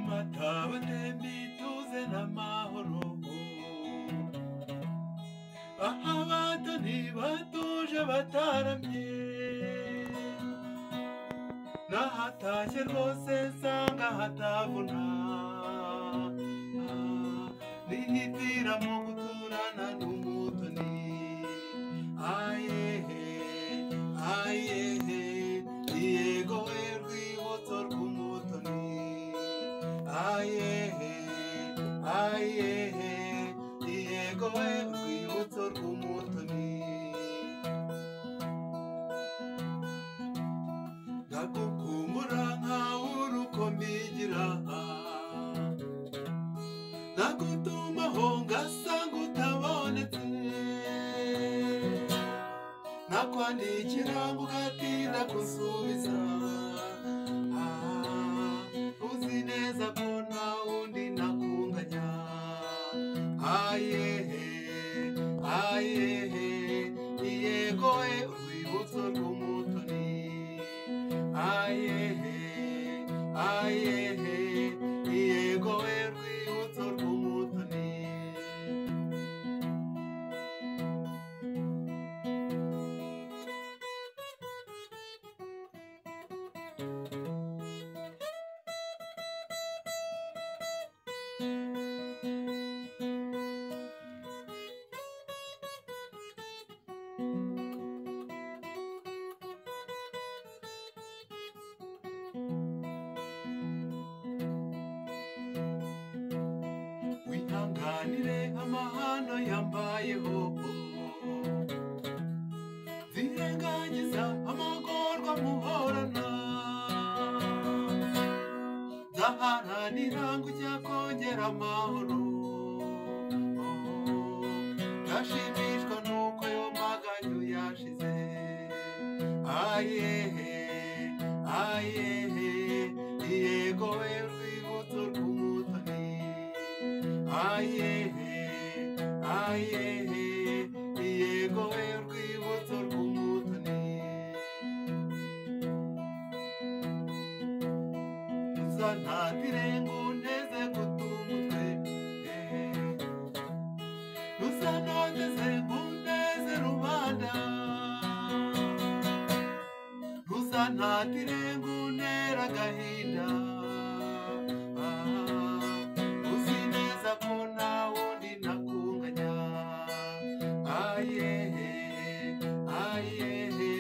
Mataba tembi tuze n'amahoro aha batoni batuje bataramye nahatashye rwose nsanga hatavuna nihitira mu guturana n'umutoni ayehe ayehe yego we rwibutso rw'umutoni ayehe ayehe yego we rwibutso rw'umutoni ndagukumbura nkawe uruko mbigira nagutumaho ngasanga utabonetse nakwandikira ugatinda gusubiza uzi neza ko nta wundi nakunganya ayehe ayehe yego we urwibutso rw'umutoni ayehe ayehe yego we urwibutso rw'umutoni wihanganire amahano yambayeho zirengagiza amagorwa muhorana ndaharanira ngo ujya kongera amahoro ndashimishwa nuko ayo maganyu yashize ayehe ayehe yego we urwibutso rw'umutoni ayehe ayehe yego we urwibutso rw'umutoni gusa ntatire ngo unteze guta umutwe gusa ntoteze ngo unteze rubanda gusa ntatire ngo untere agahinda uzi neza ko nta wundi nakunganya ayehe ayehe